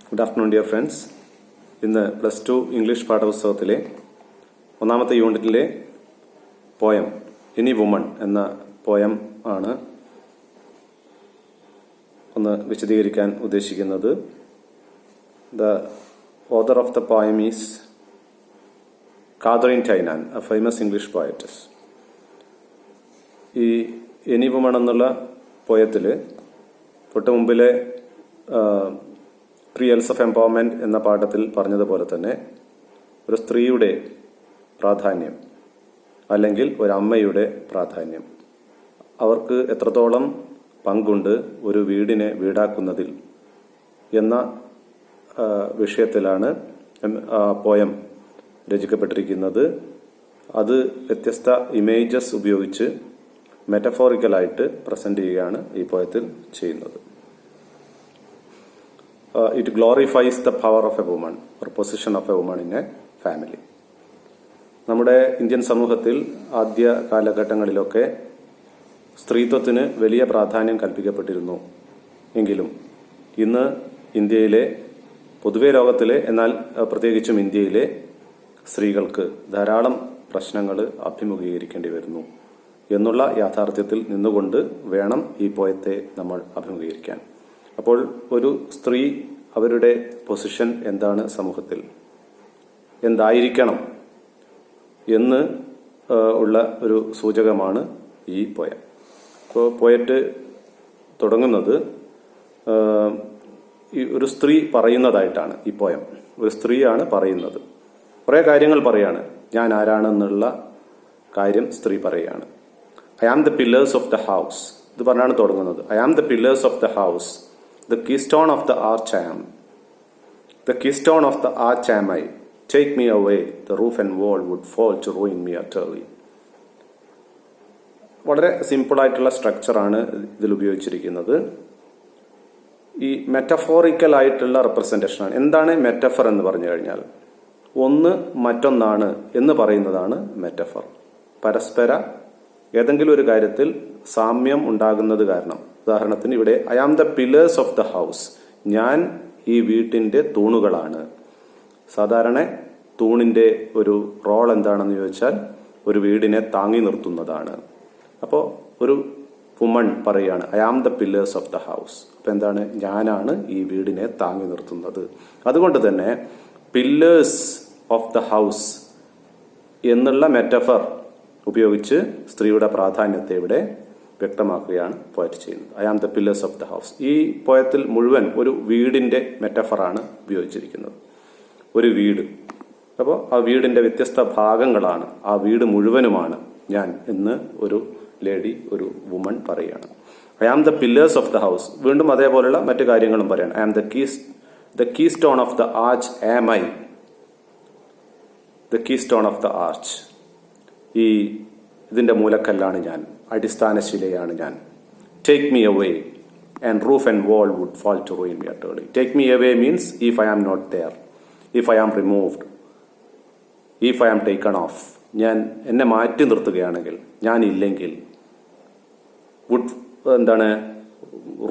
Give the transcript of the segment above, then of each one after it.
Good afternoon dear friends. ഇന്ന് +2 English പാഠപുസ്തകത്തിലെ ഒന്നാമത്തെ യൂണിറ്റിലെ പോയം എനി വുമൺ എന്ന പോയം ആണ് ഒന്ന് വിശദീകരിക്കാൻ ഉദ്ദേശിക്കുന്നത്. The author of the poem is Katharine Tynan, a famous English poetess. ഈ എനി വുമൺ എന്നുള്ള പോയത്തിൽ തൊട്ട് മുമ്പിലെ ട്രിയൽസ് ഓഫ് എംപവർമെന്റ് എന്ന പാഠത്തിൽ പറഞ്ഞതുപോലെ തന്നെ ഒരു സ്ത്രീയുടെ പ്രാധാന്യം അല്ലെങ്കിൽ ഒരു അമ്മയുടെ പ്രാധാന്യം, അവർക്ക് എത്രത്തോളം പങ്കുണ്ട് ഒരു വീടിനെ വീടാക്കുന്നതിൽ എന്ന വിഷയത്തിലാണ് പോയം രചിക്കപ്പെട്ടിരിക്കുന്നത്. അത് വ്യത്യസ്ത ഇമേജസ് ഉപയോഗിച്ച് മെറ്റഫോറിക്കലായിട്ട് പ്രസന്റ് ചെയ്യുകയാണ് ഈ പോയത്തിൽ ചെയ്യുന്നത്. It glorifies the power of a woman or position of a woman in a family. നമ്മുടെ ഇന്ത്യൻ സമൂഹത്തിൽ ആദ്യ കാലഘട്ടങ്ങളിലൊക്കെ സ്ത്രീത്വത്തിന് വലിയ പ്രാധാന്യം കൽപ്പിക്കപ്പെട്ടിരുന്നു. എങ്കിലും ഇന്ന് ഇന്ത്യയിലെ, പൊതുവെ ലോകത്തിലെ, എന്നാൽ പ്രത്യേകിച്ചും ഇന്ത്യയിലെ സ്ത്രീകൾക്ക് ധാരാളം പ്രശ്നങ്ങൾ അഭിമുഖീകരിക്കേണ്ടി വരുന്നു എന്നുള്ള യാഥാർത്ഥ്യത്തിൽ നിന്നുകൊണ്ട് വേണം ഈ പോയത്തെ നമ്മൾ അഭിമുഖീകരിക്കാൻ. അപ്പോൾ ഒരു സ്ത്രീ അവരുടെ പൊസിഷൻ എന്താണ് സമൂഹത്തിൽ, എന്തായിരിക്കണം എന്ന് ഉള്ള ഒരു സൂചകമാണ് ഈ പോയം. അപ്പോൾ പോയറ്റ് തുടങ്ങുന്നത് ഒരു സ്ത്രീ പറയുന്നതായിട്ടാണ്. ഈ പോയം ഒരു സ്ത്രീയാണ് പറയുന്നത്. കുറേ കാര്യങ്ങൾ പറയാണ്. ഞാൻ ആരാണെന്നുള്ള കാര്യം സ്ത്രീ പറയുകയാണ്. I am the pillars of the house, ഇത് പറഞ്ഞാണ് തുടങ്ങുന്നത്. I am the pillars of the house, the keystone of the arch I am. The keystone of the arch am I. Take me away, the roof and wall would fall to ruin me utterly. വളരെ സിമ്പിളായിട്ടുള്ള സ്ട്രക്ചറാണ് ഇതിൽ ഉപയോഗിച്ചിരിക്കുന്നത്. ഈ metaphorical ആയിട്ടുള്ള റെപ്രസെന്റേഷനാണ്. എന്താണ് metaphor എന്ന് പറഞ്ഞു കഴിഞ്ഞാൽ, ഒന്ന് മറ്റൊന്നാണ് എന്ന് പറയുന്നതാണ് മെറ്റഫർ. പരസ്പര ഏതെങ്കിലും ഒരു കാര്യത്തിൽ സാമ്യം ഉണ്ടാകുന്നത് കാരണം. ഉദാഹരണത്തിന് ഇവിടെ I am the pillars of the house, ഞാൻ ഈ വീട്ടിന്റെ തൂണുകളാണ്. സാധാരണ തൂണിന്റെ ഒരു റോൾ എന്താണെന്ന് ചോദിച്ചാൽ ഒരു വീടിനെ താങ്ങി നിർത്തുന്നതാണ്. അപ്പോൾ ഒരു വുമൺ പറയാണ് I am the pillars of the house. അപ്പൊ എന്താണ്? ഞാനാണ് ഈ വീടിനെ താങ്ങി നിർത്തുന്നത്. അതുകൊണ്ട് തന്നെ പില്ലേഴ്സ് ഓഫ് ദ ഹൗസ് എന്നുള്ള മെറ്റഫർ ഉപയോഗിച്ച് സ്ത്രീയുടെ പ്രാധാന്യത്തെ ഇവിടെ വ്യക്തമാക്കുകയാണ് പോയറ്റ് ചെയ്യുന്നത്. I am the pillars of the house. ഈ പോയത്തിൽ മുഴുവൻ ഒരു വീടിന്റെ മെറ്റഫറാണ് ഉപയോഗിച്ചിരിക്കുന്നത്. ഒരു വീട്. അപ്പോൾ ആ വീടിന്റെ വ്യത്യസ്ത ഭാഗങ്ങളാണ്, ആ വീട് മുഴുവനുമാണ് ഞാൻ എന്ന് ഒരു ലേഡി, ഒരു വുമൺ പറയുകയാണ്. I am the pillars of the house. വീണ്ടും അതേപോലുള്ള മറ്റു കാര്യങ്ങളും പറയാണ്. I am the keystone of the arch am I. The keystone of the arch, ഈ ഇതിന്റെ മൂലക്കല്ലാണ് ഞാൻ, അടിസ്ഥാന ശിലയാണ് ഞാൻ. Take me away and roof and wall would fall to ruin me utterly. Take me away means if I am not there, if I am removed, if I am taken of. ഞാൻ എന്നെ മാറ്റി നിർത്തുകയാണെങ്കിൽ, ഞാൻ ഇല്ലെങ്കിൽ, would എന്താണ്,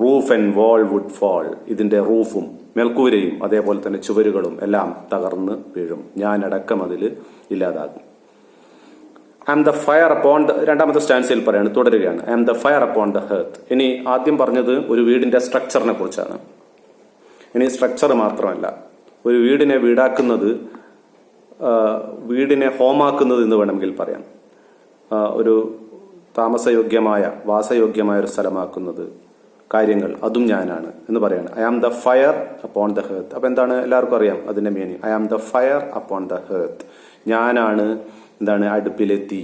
roof and wall would fall, ഇതിന്റെ റൂഫും മേൽക്കൂരയും അതേപോലെ തന്നെ ചുവരുകളും എല്ലാം തകർന്ന് വീഴും, ഞാനടക്കം അതിൽ ഇല്ലാതാകും. I am the fire upon the, രണ്ടാമത്തെ സ്റ്റാൻസിൽ പറയാണ്, തുടരുകയാണ്. I am the fire upon the hearth. ഇനി ആദ്യം പറഞ്ഞത് ഒരു വീടിന്റെ സ്ട്രക്ചറിനെ കുറിച്ചാണ്. ഇനി സ്ട്രക്ചർ മാത്രമല്ല, ഒരു വീടിനെ വീടാക്കുന്നത്, വീടിനെ ഹോമാക്കുന്നത് എന്ന് വേണമെങ്കിൽ പറയാം. ഒരു താമസയോഗ്യമായ, വാസയോഗ്യമായ ഒരു സ്ഥലമാക്കുന്നത്, കാര്യങ്ങൾ, അതും ഞാനാണ് എന്ന് പറയാണ്. I am the fire upon the hearth. അപ്പൊ എന്താണ്? എല്ലാവർക്കും അറിയാം അതിന്റെ meaning. I am the fire upon the hearth. ഞാനാണ് എന്താണ്? അടുപ്പിലെ തീ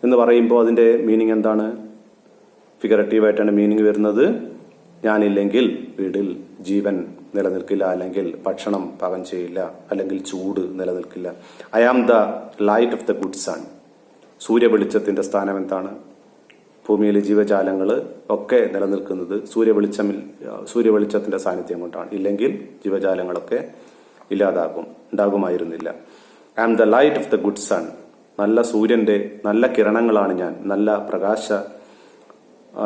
എന്ന് പറയുമ്പോൾ അതിന്റെ മീനിങ് എന്താണ്? ഫിഗറേറ്റീവായിട്ടാണ് മീനിങ് വരുന്നത്. ഞാനില്ലെങ്കിൽ വീടിൽ ജീവൻ നിലനിൽക്കില്ല, അല്ലെങ്കിൽ ഭക്ഷണം പാകം ചെയ്യില്ല, അല്ലെങ്കിൽ ചൂട് നിലനിൽക്കില്ല. I am the light of the good sun. സൂര്യവെളിച്ചത്തിന്റെ സ്ഥാനം എന്താണ്? ഭൂമിയിലെ ജീവജാലങ്ങൾ ഒക്കെ നിലനിൽക്കുന്നത് സൂര്യവെളിച്ചത്തിന്റെ സാന്നിധ്യം കൊണ്ടാണ്. ഇല്ലെങ്കിൽ ജീവജാലങ്ങളൊക്കെ ഉണ്ടാകുമായിരുന്നില്ല. I am the light of the good sun. നല്ല സൂര്യന്റെ നല്ല കിരണങ്ങളാണ് ഞാൻ, നല്ല പ്രകാശ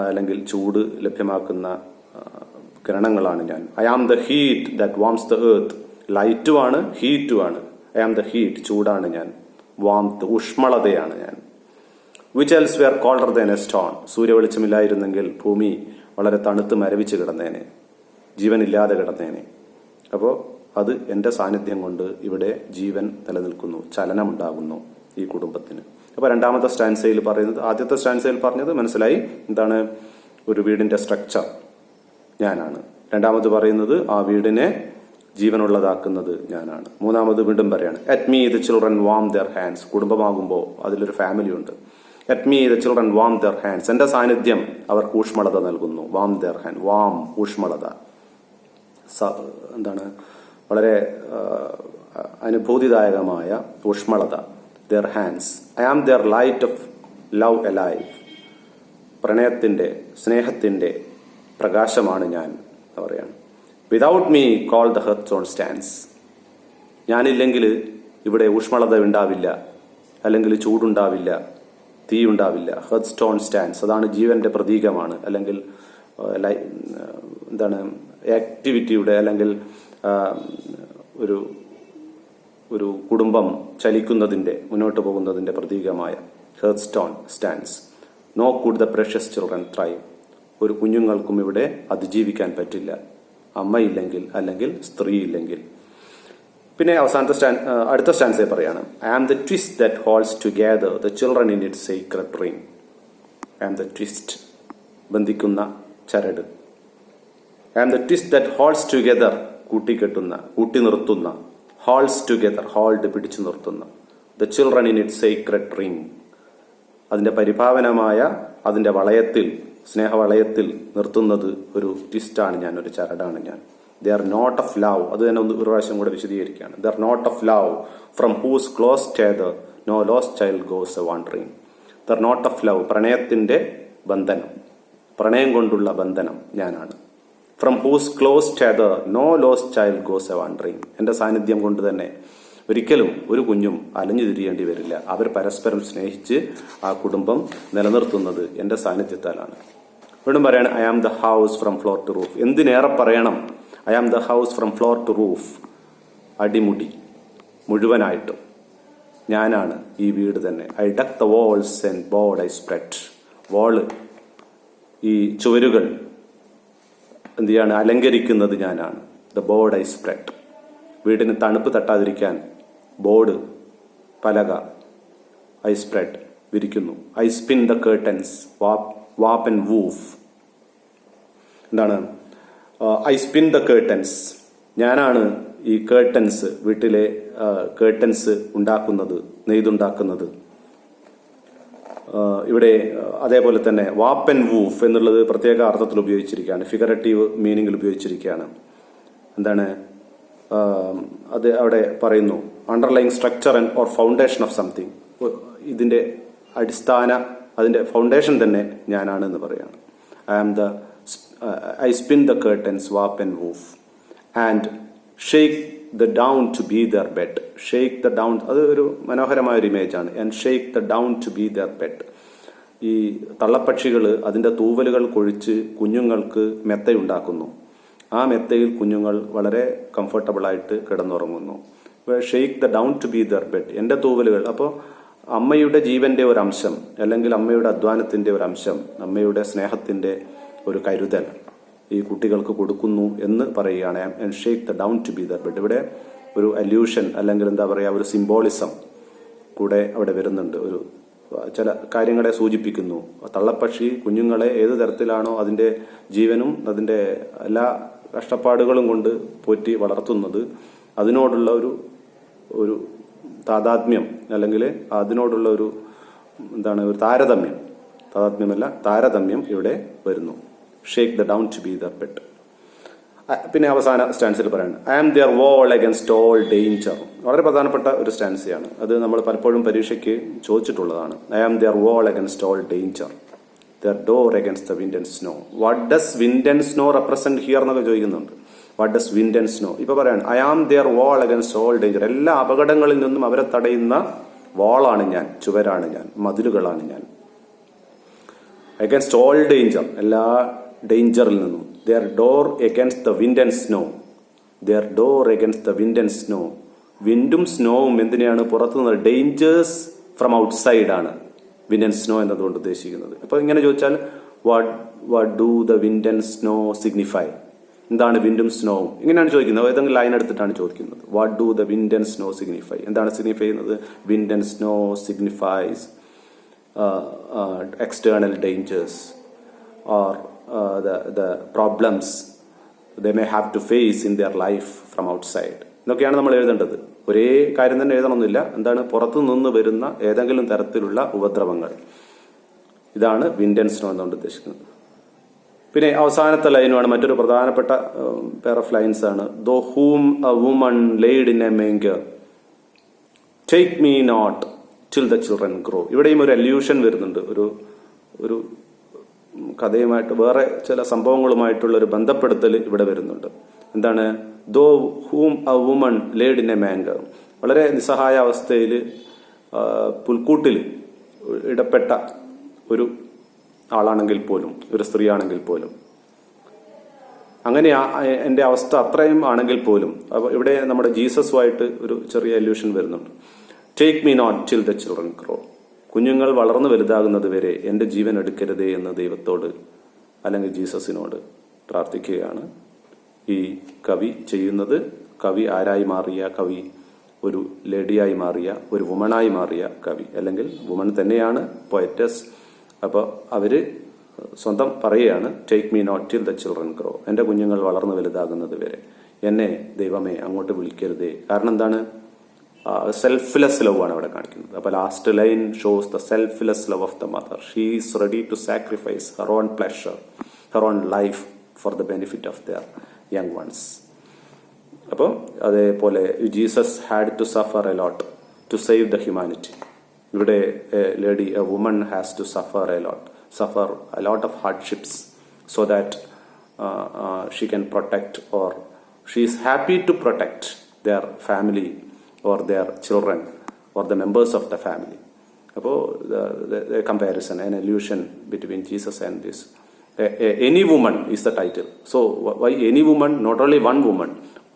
അല്ലെങ്കിൽ ചൂട് ലഭ്യമാക്കുന്ന കിരണങ്ങളാണ് ഞാൻ. I am the heat that warms the earth. ലൈറ്റുമാണ്, ഹീറ്റുമാണ്. ഐ ആം ദ ഹീറ്റ്, ചൂടാണ് ഞാൻ. വാംത്ത്, ഊഷ്മളതയാണ് ഞാൻ. Which else were colder than a stone. സൂര്യ വെളിച്ചമില്ലായിരുന്നെങ്കിൽ ഭൂമി വളരെ തണുത്ത് മരവിച്ച് കിടന്നേനെ, ജീവനില്ലാതെ കിടന്നേനെ. അപ്പോൾ അത് എൻ്റെ സാന്നിധ്യം കൊണ്ട് ഇവിടെ ജീവൻ നിലനിൽക്കുന്നു, ചലനമുണ്ടാകുന്നു ഈ കുടുംബത്തിന്. അപ്പോൾ രണ്ടാമത്തെ സ്റ്റാൻസയിൽ പറയുന്നത്, ആദ്യത്തെ സ്റ്റാൻസയിൽ പറഞ്ഞത് മനസ്സിലായി എന്താണ്, ഒരു വീടിന്റെ സ്ട്രക്ചർ ഞാനാണ്. രണ്ടാമത് പറയുന്നത് ആ വീടിനെ ജീവനുള്ളതാക്കുന്നത് ഞാനാണ്. മൂന്നാമത് വീണ്ടും പറയാണ്, at me the children warm their hands. കുടുംബമാകുമ്പോൾ അതിലൊരു ഫാമിലി ഉണ്ട്. At me the children warm their hands. എൻ്റെ സാന്നിധ്യം അവർക്ക് ഊഷ്മളത നൽകുന്നു. വാം ദെയർ ഹാൻഡ്, വാം ഊഷ്മളത, എന്താണ്, വളരെ അനുഭൂതിദായകമായ ഊഷ്മളത. Their hands. I am their light of love alive. പ്രണയത്തിന്റെ, സ്നേഹത്തിന്റെ പ്രകാശമാണ് ഞാൻ എന്ന് പറയാണ്. Without me cold the hearth stone stands. ഞാനില്ലെങ്കിൽ ഇവിടെ ഊഷ്മളത ഉണ്ടാവില്ല, അല്ലെങ്കിൽ ചൂടുണ്ടാവില്ല, തീ ഉണ്ടാവില്ല. ഹെർത്ത് സ്റ്റോൺ സ്റ്റാൻഡ്സ്, അതാണ് ജീവന്റെ പ്രതീകമാണ്. അല്ലെങ്കിൽ എന്താണ്, ആക്ടിവിറ്റിയുടെ, അല്ലെങ്കിൽ ഒരു ഒരു കുടുംബം ചലിക്കുന്നതിന്റെ, മുന്നോട്ട് പോകുന്നതിന്റെ പ്രതീകമായ hearth stone stands. Nor could the precious children thrive. ഒരു കുഞ്ഞുങ്ങൾക്കും ഇവിടെ അതിജീവിക്കാൻ പറ്റില്ല, അമ്മയില്ലെങ്കിൽ, അല്ലെങ്കിൽ സ്ത്രീ ഇല്ലെങ്കിൽ. പിന്നെ അടുത്ത സ്റ്റാൻസേ പറയാണ്, I am the twist that holds together the children in its secret ring. I am the twist, ബന്ധിക്കുന്ന ചരട്. I am the twist that holds together, കൂട്ടിക്കെട്ടുന്ന, കൂട്ടി നിർത്തുന്ന. ഹോൾഡ്സ് ടുഗെദർ, ഹോൾഡ്, പിടിച്ചു നിർത്തുന്ന. The children in its secret ring, അതിന്റെ പരിഭാവനമായ അതിന്റെ വളയത്തിൽ, സ്നേഹവളയത്തിൽ നിർത്തുന്നത് ഒരു ട്വിസ്റ്റാണ് ഞാൻ, ഒരു ചരടാണ് ഞാൻ. They are knot of love. അത് തന്നെ ഒരു പ്രാവശ്യം കൂടെ വിശദീകരിക്കുകയാണ്. They are knot of love from whose close together no lost child goes a wandering. They are knot of love, പ്രണയത്തിന്റെ ബന്ധനം, പ്രണയം കൊണ്ടുള്ള ബന്ധനം ഞാനാണ്. From whose close together no lost child goes a wandering. എന്റെ സാന്നിധ്യം കൊണ്ട് തന്നെ ഒരിക്കലും ഒരു കുഞ്ഞും അലഞ്ഞു തിരിയേണ്ടി വരില്ല. അവർ പരസ്പരം സ്നേഹിച്ച് ആ കുടുംബം നിലനിർത്തുന്നത് എന്റെ സാന്നിധ്യത്താലാണ്. വീണ്ടും പറയാണ്, I am the house from floor to roof. എന്തിനേറെ പറയണം, I am the house from floor to roof. അടിമുടി മുഴുവനായിട്ടും ഞാനാണ് ഈ വീട് തന്നെ. I deck the walls and board I spread. Wall, ഈ ചുവരുകൾ എന്ത് ചെയ്യാണ്, അലങ്കരിക്കുന്നത് ഞാനാണ്. The board I spread. വീടിന് തണുപ്പ് തട്ടാതിരിക്കാൻ ബോർഡ്, പലക, ഐ സ്പ്രെഡ്, വിരിക്കുന്നു. I spin the curtains, warp and woof. എന്താണ്, ഐ സ്പിൻ ദ കേർട്ടൻസ്. ഞാനാണ് ഈ കേർട്ടൻസ്, വീട്ടിലെ കേർട്ടൻസ് ഉണ്ടാക്കുന്നത്, നെയ്തുണ്ടാക്കുന്നത്. ഇവിടെ അതേപോലെ തന്നെ വാപ്പ് ആൻഡ് വൂഫ് എന്നുള്ളത് പ്രത്യേക അർത്ഥത്തിൽ ഉപയോഗിച്ചിരിക്കുകയാണ്, ഫിഗറേറ്റീവ് മീനിങ്ങിൽ ഉപയോഗിച്ചിരിക്കുകയാണ്. എന്താണ് അത് അവിടെ പറയുന്നു, underlying structure and or foundation of something. ഇതിന്റെ അടിസ്ഥാന, അതിന്റെ ഫൗണ്ടേഷൻ തന്നെ ഞാനാണ് എന്ന് പറയാണ്. I spin the curtains, warp and woof, and shake the down to be their bed. Shake the down, അത് ഒരു മനോഹരമായ ഒരു ഇമേജ് ആണ്. And shake the down to be their bed. ഈ തള്ളപ്പക്ഷികൾ അതിന്റെ തൂവലുകൾ കൊഴിച്ച് കുഞ്ഞുങ്ങൾക്ക് മെത്തയുണ്ടാക്കുന്നു. ആ മെത്തയിൽ കുഞ്ഞുങ്ങൾ വളരെ കംഫർട്ടബിൾ ആയിട്ട് കിടന്നുറങ്ങുന്നു. Shake the down to be their bed. എന്റെ തൂവലുകൾ. അപ്പോൾ അമ്മയുടെ ജീവന്റെ ഒരു അംശം, അല്ലെങ്കിൽ അമ്മയുടെ അധ്വാനത്തിന്റെ ഒരു അംശം, അമ്മയുടെ സ്നേഹത്തിന്റെ ഒരു കരുതൽ ഈ കുട്ടികൾക്ക് കൊടുക്കുന്നു എന്ന് പറയുകയാണ്. And shake the down to be their bed. ഇവിടെ ഒരു അല്യൂഷൻ, അല്ലെങ്കിൽ എന്താ പറയുക, ഒരു സിംബോളിസം കൂടെ അവിടെ വരുന്നുണ്ട്. ഒരു ചില കാര്യങ്ങളെ സൂചിപ്പിക്കുന്നു. തള്ളപ്പക്ഷി കുഞ്ഞുങ്ങളെ ഏത് തരത്തിലാണോ അതിന്റെ ജീവനും അതിന്റെ എല്ലാ കഷ്ടപ്പാടുകളും കൊണ്ട് പോറ്റി വളർത്തുന്നത്, അതിനോടുള്ള ഒരു താതാത്മ്യം, അല്ലെങ്കിൽ അതിനോടുള്ള ഒരു എന്താണ്, ഒരു താരതമ്യം, താതാത്മ്യമല്ല താരതമ്യം ഇവിടെ വരുന്നു. Shake the down to be the bed. പിന്നെ അവസാന സ്റ്റാൻസിൽ പറയുന്നത്, I am their wall against all danger. വളരെ പ്രധാനപ്പെട്ട ഒരു സ്റ്റാൻസിയാണ്. അത് നമ്മൾ പലപ്പോഴും പരീക്ഷയ്ക്ക് ചോദിച്ചിട്ടുള്ളതാണ്. I am their wall against all danger, their door against the wind and snow. What does wind and snow represent here എന്നൊക്കെ ചോദിക്കുന്നുണ്ട്. What does wind and snow? ഇപ്പൊ പറയാണ്, I am their wall against all danger. എല്ലാ അപകടങ്ങളിൽ നിന്നും അവരെ തടയുന്ന വാളാണ് ഞാൻ, ചുവരാണ് ഞാൻ, മതിലുകളാണ് ഞാൻ. അഗൻസ്റ്റ് ഓൾ ഡേഞ്ചർ, എല്ലാ ഡേഞ്ചറിൽ നിന്നും. their door against the wind and snow. Their door against the wind and snow. വിൻഡും സ്നോവും എന്തിനാണ്? പുറത്തുനിന്ന് ഡേഞ്ചേഴ്സ് ഫ്രം ഔട്ട്സൈഡ് ആണ് വിൻഡ് ആൻഡ് സ്നോ എന്നതുകൊണ്ട് ഉദ്ദേശിക്കുന്നത്. അപ്പോൾ ഇങ്ങനെ ചോദിച്ചാൽ what do the wind and snow signify? എന്താണ് വിൻഡും സ്നോവും? ഇങ്ങനെയാണ് ചോദിക്കുന്നത്. ഏതെങ്കിലും ലൈൻ എടുത്തിട്ടാണ് ചോദിക്കുന്നത്. What do the wind and snow signify? എന്താണ് സിഗ്നിഫൈ ചെയ്യുന്നത്? Wind and snow signifies external dangers or the problems they may have to face in their life from outside. ഇതൊക്കെയാണ് നമ്മൾ എഴുതേണ്ടത്. ഒരേ കാര്യം തന്നെ എഴുതണമെന്നില്ല. എന്താണ്? പുറത്തു നിന്ന് വരുന്ന ഏതെങ്കിലും തരത്തിലുള്ള ഉപദ്രവങ്ങൾ. ഇതാണ് വിൻഡ് ആൻഡ് സ്നോ എന്നുകൊണ്ട് ഉദ്ദേശിക്കുന്നത്. പിന്നെ അവസാനത്തെ ലൈനുമാണ് മറ്റൊരു പ്രധാനപ്പെട്ട പെയർ ഓഫ് ലൈൻസ് ആണ്. Though whom a woman laid in a manger take me not till the children grow. ഇവിടെയും ഒരു അല്യൂഷൻ വരുന്നുണ്ട്. ഒരു കഥയുമായിട്ട് വേറെ ചില സംഭവങ്ങളുമായിട്ടുള്ള ഒരു ബന്ധപ്പെടുത്തൽ ഇവിടെ വരുന്നുണ്ട്. എന്താണ്? Though whom a woman laid in a manger. വളരെ നിസ്സഹായ അവസ്ഥയിൽ പുൽക്കൂട്ടിൽ ഇടപെട്ട ഒരു ആളാണെങ്കിൽ പോലും, ഒരു സ്ത്രീ ആണെങ്കിൽ പോലും, അങ്ങനെ എൻ്റെ അവസ്ഥ അത്രയും ആണെങ്കിൽ പോലും, അപ്പോൾ ഇവിടെ നമ്മുടെ ജീസസുമായിട്ട് ഒരു ചെറിയ അല്യൂഷൻ വരുന്നുണ്ട്. Take me not till the children grow. കുഞ്ഞുങ്ങൾ വളർന്നു വലുതാകുന്നത് വരെ എൻ്റെ ജീവൻ എടുക്കരുതേ എന്ന് ദൈവത്തോട് അല്ലെങ്കിൽ ജീസസിനോട് പ്രാർത്ഥിക്കുകയാണ് ഈ കവി ചെയ്യുന്നത്. കവി ആരായി മാറിയ കവി? ഒരു ലേഡിയായി മാറിയ, ഒരു വുമണായി മാറിയ കവി, അല്ലെങ്കിൽ വുമൺ തന്നെയാണ് പോയറ്റസ്. അപ്പോൾ അവര് സ്വന്തം പറയുകയാണ്, take me not till the children grow. എൻ്റെ കുഞ്ഞുങ്ങൾ വളർന്നു വലുതാകുന്നത് വരെ എന്നെ ദൈവമേ അങ്ങോട്ട് വിളിക്കരുതേ. കാരണം എന്താണ്? സെൽഫ്ലെസ് ലവ് ആണ് അവിടെ കാണിക്കുന്നത്. അപ്പോൾ last line shows the selfless love of the mother. She is ready to sacrifice her own pleasure, her own life for the benefit of their young ones. അപ്പോൾ അതേപോലെ Jesus had to suffer a lot to save the humanity. ഇവിടെ lady, a woman has to suffer a lot of hardships so that she can protect or she is happy to protect their family or their children or the members of the family. Appo the comparison, an allusion between Jesus and this. Any woman is the title. So why any woman? Not only one woman.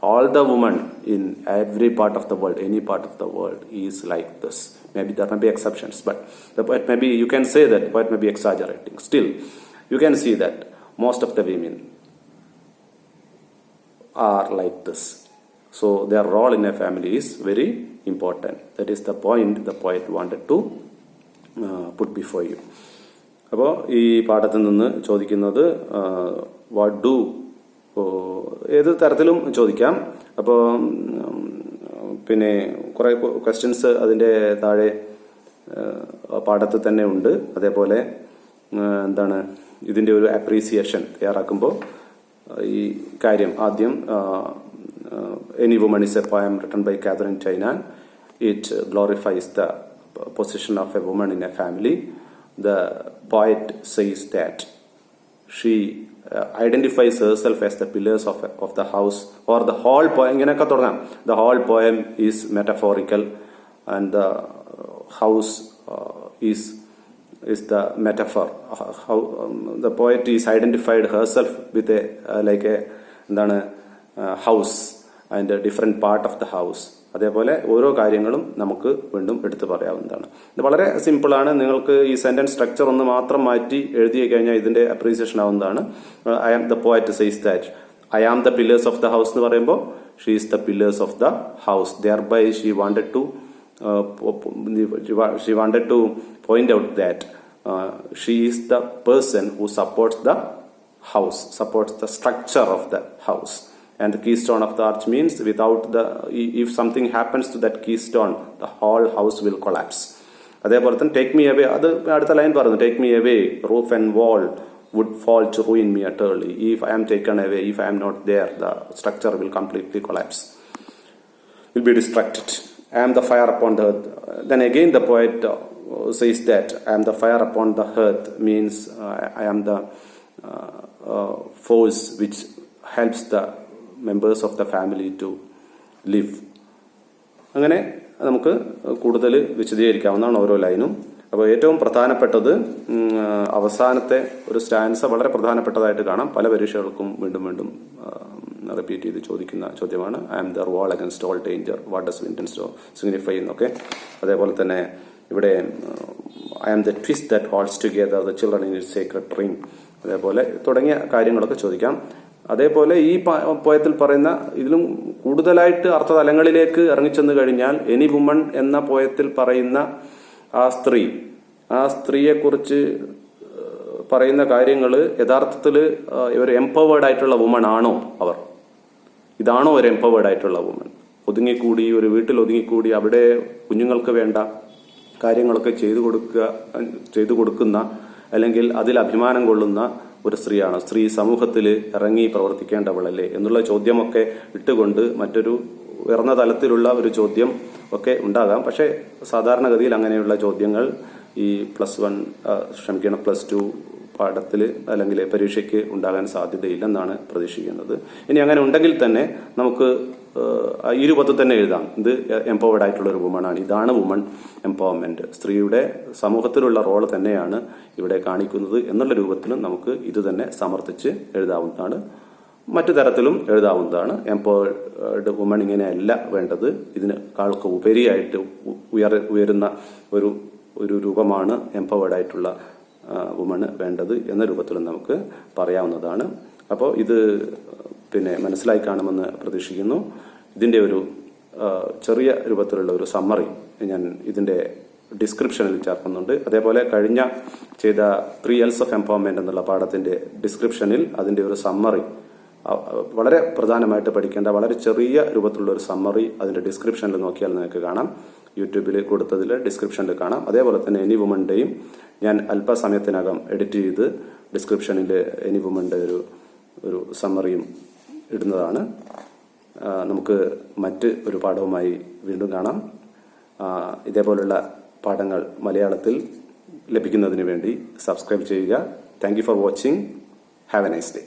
All the women in every part of the world, any part of the world is like this. Maybe there may be exceptions, but the poet maybe you can say that poet may be exaggerating. Still, you can see that most of the women are like this. So their role in a family is very important. That is the point the poet wanted to put before you. അപ്പോൾ ഈ പാഠത്തിൽ നിന്ന് ചോദിക്കുന്നത് what do, ഏത് തരത്തിലും ചോദിക്കാം. അപ്പോൾ പിന്നെ കുറേ ക്വസ്റ്റ്യൻസ് അതിൻ്റെ താഴെ പാഠത്തിൽ തന്നെ ഉണ്ട്. അതേപോലെ എന്താണ് ഇതിൻ്റെ ഒരു അപ്രീസിയേഷൻ തയ്യാറാക്കുമ്പോൾ ഈ കാര്യം ആദ്യം Any Woman is a poem written by Catherine Tynan. It glorifies the position of a woman in a family. The poet says that she identifies herself as the pillars of the house, or the whole poem. The whole poem is metaphorical, and the house is the metaphor. How the poet is identified herself with a house and a different part of the house. അതേപോലെ ഓരോ കാര്യങ്ങളും നമുക്ക് വീണ്ടും എടുത്തു പറയാവുന്നതാണ്. ഇത് വളരെ സിമ്പിളാണ്. നിങ്ങൾക്ക് ഈ സെന്റൻസ് സ്ട്രക്ചർ ഒന്ന് മാത്രം മാറ്റി എഴുതി കഴിഞ്ഞാൽ ഇതിന്റെ അപ്രീസിയേഷൻ ആവുന്നതാണ്. I am the poet says that I am the pillars of the house എന്ന് പറയുമ്പോൾ she is the pillars of the house. Thereby she wanted to point out that she is the person who supports the house, supports the structure of the house. And the keystone of the arch means if something happens to that keystone, the whole house will collapse. അതേപോലെ തന്നെ take me away, അത് അടുത്ത line പറഞ്ഞു, take me away roof and wall would fall to ruin me utterly. If I am taken away, if I am not there, the structure will completely collapse, will be distracted. I am the fire upon the earth. Then again the poet says that I am the fire upon the earth means I am the force which helps the members of the family to live. അങ്ങനെ നമുക്ക് കൂടുതൽ വിശദീകരിക്കാവുന്നതാണ് ഓരോ ലൈനും. അപ്പോൾ ഏറ്റവും പ്രധാനപ്പെട്ടത് അവസാനത്തെ ഒരു സ്റ്റാൻസ വളരെ പ്രധാനപ്പെട്ടതായിട്ട് കാണാം. പല പരീക്ഷകൾക്കും വീണ്ടും വീണ്ടും റിപ്പീറ്റ് ചെയ്ത് ചോദിക്കുന്ന ചോദ്യമാണ്. I am their wall against all danger, what does wind and snow signify എന്നൊക്കെ. അതേപോലെ തന്നെ ഇവിടെ I am the twist that holds together the children in its secret ring, അതേപോലെ തുടങ്ങിയ കാര്യങ്ങളൊക്കെ ചോദിക്കാം. അതേപോലെ ഈ പോയത്തിൽ പറയുന്ന ഇതിലും കൂടുതലായിട്ട് അർത്ഥതലങ്ങളിലേക്ക് ഇറങ്ങിച്ചെന്ന് കഴിഞ്ഞാൽ എനി വുമൺ എന്ന പോയത്തിൽ പറയുന്ന ആ സ്ത്രീയെക്കുറിച്ച് പറയുന്ന കാര്യങ്ങൾ യഥാർത്ഥത്തിൽ ഒരു എംപവേർഡ് ആയിട്ടുള്ള വുമൺ ആണോ അവർ? ഇതാണോ ഒരു എംപവേർഡ് ആയിട്ടുള്ള വുമൺ? ഒതുങ്ങിക്കൂടി ഒരു വീട്ടിൽ ഒതുങ്ങിക്കൂടി അവിടെ കുഞ്ഞുങ്ങൾക്ക് വേണ്ട കാര്യങ്ങളൊക്കെ ചെയ്തു കൊടുക്കുന്ന അല്ലെങ്കിൽ അതിൽ അഭിമാനം കൊള്ളുന്ന ഒരു സ്ത്രീയാണ്. സ്ത്രീ സമൂഹത്തിൽ ഇറങ്ങി പ്രവർത്തിക്കേണ്ടവളല്ലേ എന്നുള്ള ചോദ്യമൊക്കെ ഇട്ടുകൊണ്ട് മറ്റൊരു ഉയർന്ന തലത്തിലുള്ള ഒരു ചോദ്യം ഒക്കെ ഉണ്ടാകാം. പക്ഷേ സാധാരണഗതിയിൽ അങ്ങനെയുള്ള ചോദ്യങ്ങൾ ഈ +2 പാഠത്തിൽ അല്ലെങ്കിൽ പരീക്ഷയ്ക്ക് ഉണ്ടാകാൻ സാധ്യതയില്ലെന്നാണ് പ്രതീക്ഷിക്കുന്നത്. ഇനി അങ്ങനെ ഉണ്ടെങ്കിൽ തന്നെ നമുക്ക് ഈ രൂപത്തിൽ തന്നെ എഴുതാം. ഇത് എംപവേർഡ് ആയിട്ടുള്ള ഒരു വുമണാണ്, ഇതാണ് വുമൺ എംപവർമെന്റ്, സ്ത്രീയുടെ സമൂഹത്തിലുള്ള റോൾ തന്നെയാണ് ഇവിടെ കാണിക്കുന്നത് എന്നുള്ള രൂപത്തിലും നമുക്ക് ഇത് തന്നെ സമർത്ഥിച്ച് എഴുതാവുന്നതാണ്. മറ്റു തരത്തിലും എഴുതാവുന്നതാണ്. എംപവേർഡ് വുമൺ ഇങ്ങനെയല്ല വേണ്ടത്, ഇതിനേക്കാൾക്ക് ഉപരിയായിട്ട് ഉയരുന്ന ഒരു രൂപമാണ് എംപവേർഡ് ആയിട്ടുള്ള വുമണ് വേണ്ടത് എന്ന രൂപത്തിലും നമുക്ക് പറയാവുന്നതാണ്. അപ്പോൾ ഇത് മനസ്സിലായി കാണുമെന്ന് പ്രതീക്ഷിക്കുന്നു. ഇതിന്റെ ഒരു ചെറിയ രൂപത്തിലുള്ള ഒരു സമ്മറി ഞാൻ ഇതിന്റെ ഡിസ്ക്രിപ്ഷനിൽ ചേർക്കുന്നുണ്ട്. അതേപോലെ കഴിഞ്ഞ ചെയ്ത 3 L's ഓഫ് എംപവർമെന്റ് എന്നുള്ള പാഠത്തിന്റെ ഡിസ്ക്രിപ്ഷനിൽ അതിന്റെ ഒരു സമ്മറി, വളരെ പ്രധാനമായിട്ട് പഠിക്കേണ്ട വളരെ ചെറിയ രൂപത്തിലുള്ള ഒരു സമ്മറി അതിന്റെ ഡിസ്ക്രിപ്ഷനിൽ നോക്കിയാൽ നിങ്ങൾക്ക് കാണാം. യൂട്യൂബിൽ കൊടുത്തതിൽ ഡിസ്ക്രിപ്ഷനിൽ കാണാം. അതേപോലെ തന്നെ എനി വുമന്റെയും ഞാൻ അല്പസമയത്തിനകം എഡിറ്റ് ചെയ്ത് ഡിസ്ക്രിപ്ഷനിൽ എനി വുമന്റെ ഒരു സമ്മറിയും ഇടുന്നതാണ്. നമുക്ക് മറ്റ് ഒരു പാഠവുമായി വീണ്ടും കാണാം. ഇതേപോലുള്ള പാഠങ്ങൾ മലയാളത്തിൽ ലഭിക്കുന്നതിന് വേണ്ടി സബ്സ്ക്രൈബ് ചെയ്യുക. Thank you for watching. Have A nice day.